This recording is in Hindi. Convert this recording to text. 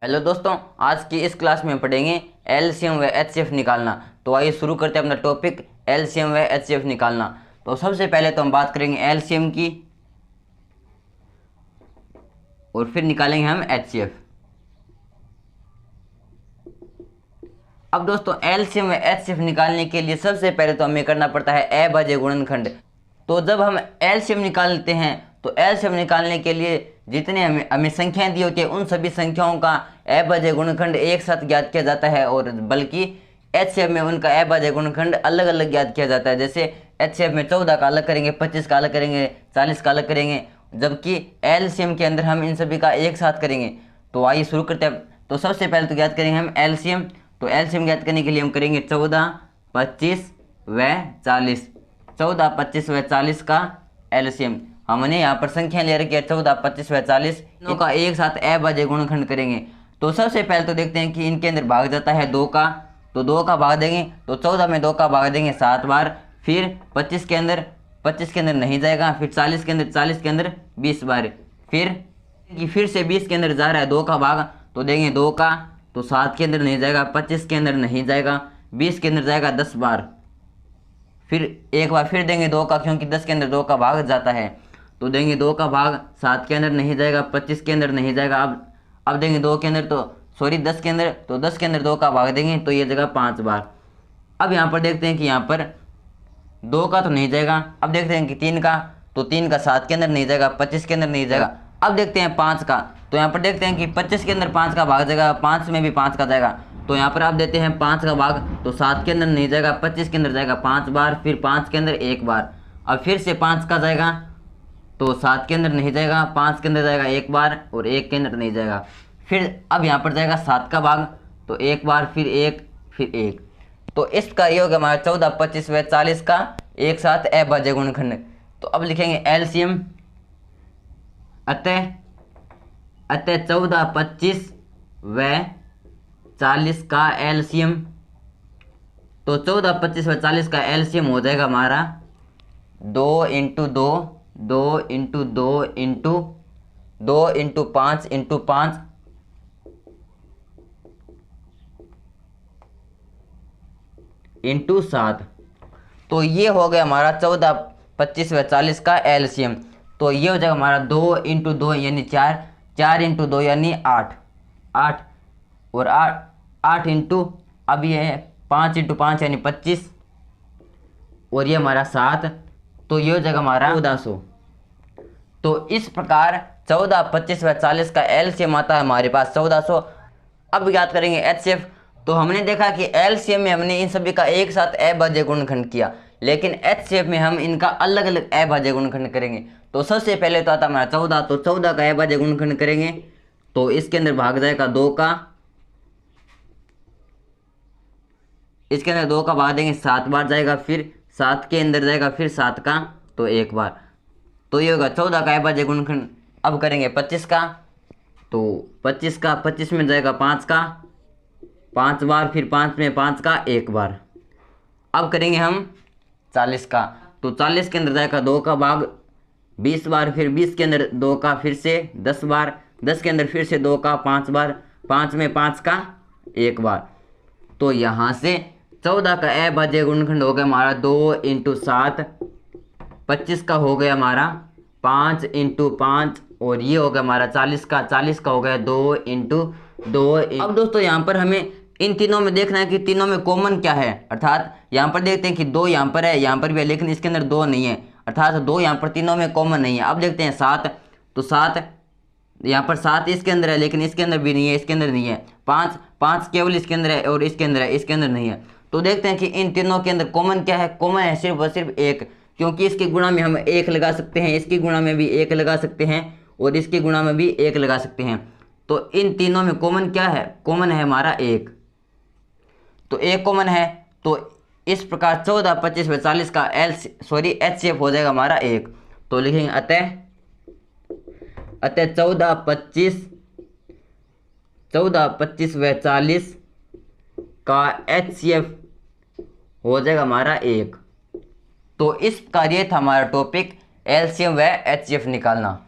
हेलो दोस्तों, आज की इस क्लास में पढ़ेंगे एलसीएम व एचसीएफ निकालना। तो आइए शुरू करते हैं अपना टॉपिक एलसीएम व एचसीएफ निकालना। तो सबसे पहले तो हम बात करेंगे एलसीएम की और फिर निकालेंगे हम एचसीएफ। अब दोस्तों एलसीएम व एचसीएफ निकालने के लिए सबसे पहले तो हमें करना पड़ता है अभाज्य गुणनखंड। तो जब हम एलसीएम निकालते हैं तो एलसीएम निकालने के लिए जितने हमें संख्याएं दी होती है उन सभी संख्याओं का अभाज्य गुणनखंड एक साथ ज्ञात किया जाता है, और बल्कि एचसीएफ में उनका अभाज्य गुणनखंड अलग अलग ज्ञात किया जाता है। जैसे एचसीएफ में 14 का अलग करेंगे, 25 का अलग करेंगे, 40 का अलग करेंगे, जबकि एलसीएम के अंदर हम इन सभी का एक साथ करेंगे। तो आइए शुरू करते हैं। तो सबसे पहले तो ज्ञात करेंगे हम एलसीएम। तो एलसीएम ज्ञात करने के लिए हम करेंगे 14, 25 व 40। 14, 25 व 40 का एलसीएम हमने यहाँ पर संख्या ले रखी है 14, 25 व 40, इनका एक साथ अभाज्य गुणनखंड करेंगे। तो सबसे पहले तो देखते हैं कि इनके अंदर भाग जाता है 2 का, तो 2 का भाग देंगे तो 14 में 2 का भाग देंगे 7 बार, फिर 25 के अंदर नहीं जाएगा, फिर 40 के अंदर 20 बार, फिर से 20 के अंदर जा रहा है 2 का भाग, तो देंगे 2 का, तो 7 के अंदर नहीं जाएगा, 25 के अंदर नहीं जाएगा, 20 के अंदर जाएगा 10 बार, फिर एक बार फिर देंगे 2 का, क्योंकि 10 के अंदर 2 का भाग जाता है, तो देंगे 2 का भाग, 7 के अंदर नहीं जाएगा, 25 के अंदर नहीं जाएगा, अब देंगे 2 के अंदर, तो सॉरी 10 के अंदर, तो 10 के अंदर 2 का भाग देंगे तो ये जगह 5 बार। अब यहाँ पर देखते हैं कि यहाँ पर 2 का तो नहीं जाएगा, अब देखते हैं कि 3 का, तो 3 का 7 के अंदर नहीं जाएगा, 25 के अंदर नहीं जाएगा। अब देखते हैं 5 का, तो यहाँ पर देखते हैं कि 25 के अंदर 5 का भाग जाएगा, 5 में भी 5 का जाएगा, तो यहाँ पर आप देते हैं 5 का भाग, तो 7 के अंदर नहीं जाएगा, 25 के अंदर जाएगा 5 बार, फिर 5 के अंदर 1 बार, अब फिर से 5 का जाएगा, तो 7 के अंदर नहीं जाएगा, 5 के अंदर जाएगा 1 बार, और 1 के अंदर नहीं जाएगा। फिर अब यहाँ पर जाएगा 7 का भाग, तो 1 बार, फिर 1, फिर 1। तो इसका ये होगा हमारा 14, 25 व 40 का एक साथ अभाज्य गुणनखंड। तो अब लिखेंगे एलसीएम अतः 14, 25 व 40 का एलसीएम। तो 14, 25 व 40 का एलसीएम हो जाएगा हमारा 2 × 2, 2 × 2 × 2 × 5 × 5 × 7। तो ये हो गया हमारा 14, 25 व 40 का एलसीएम। तो ये हो जाएगा हमारा 2 × 2 यानी 4, 4 × 2 यानी 8, 8 और 8 इंटू, अब ये है 5 × 5 यानी 25, और ये हमारा 7, तो ये हो जाएगा हमारा 1400। तो इस प्रकार 14, 25 व 40 का एलसीएम आता है हमारे पास 1400। अब याद करेंगे एचसीएफ। तो हमने देखा कि एलसीएम में हमने इन सभी का एक साथ अभाज्य गुणनखंड किया, लेकिन एचसीएफ में हम इनका अलग अलग अभाज्य गुणनखंड करेंगे। तो सबसे पहले तो आता हमारा 14, तो 14 का अभाज्य गुणनखंड करेंगे, तो इसके अंदर भाग जाएगा 2 का, इसके अंदर 2 का भाग देंगे 7 बार जाएगा, फिर 7 के अंदर जाएगा, फिर 7 का, तो 1 बार, तो ये होगा 14 का अभाज्य गुणनखंड। अब करेंगे 25 का, तो 25 में जाएगा 5 का 5 बार, फिर 5 में 5 का 1 बार। अब करेंगे हम 40 का, तो 40 के अंदर जाएगा 2 का भाग 20 बार, फिर 20 के अंदर 2 का फिर से 10 बार, 10 के अंदर फिर से 2 का 5 बार, 5 में 5 का 1 बार। तो यहाँ से 14 का अभाज्य गुणनखंड हो गया हमारा 2 × 7, 25 का हो गया हमारा 5 × 5, और ये हो गया हमारा 40 का हो गया 2 × 2। अब दोस्तों यहाँ पर हमें इन तीनों में देखना है कि तीनों में कॉमन क्या है, अर्थात यहाँ पर देखते हैं कि 2 यहाँ पर है, यहाँ पर भी है, लेकिन इसके अंदर 2 नहीं है, अर्थात 2 यहाँ पर तीनों में कॉमन नहीं है। अब देखते हैं 7, तो 7 यहाँ पर 7 इसके अंदर है, लेकिन इसके अंदर भी नहीं है, इसके अंदर नहीं है। 5 केवल इसके अंदर है, और इसके अंदर है, इसके अंदर नहीं है। तो देखते हैं कि इन तीनों के अंदर कॉमन क्या है। कॉमन है सिर्फ और सिर्फ 1, क्योंकि इसकी गुणा में हम 1 लगा सकते हैं, इसकी गुणा में भी 1 लगा सकते हैं, और इसकी गुणा में भी 1 लगा सकते हैं। तो इन तीनों में कॉमन क्या है? कॉमन है हमारा 1, तो 1 कॉमन है। तो इस प्रकार 14, 25 व 40 का एचसीएफ हो जाएगा हमारा 1। तो लिखेंगे अतः 14, 25 व 40 का एचसीएफ हो जाएगा हमारा 1। तो इस प्रकार ये था हमारा टॉपिक एलसीएम व एचसीएफ निकालना।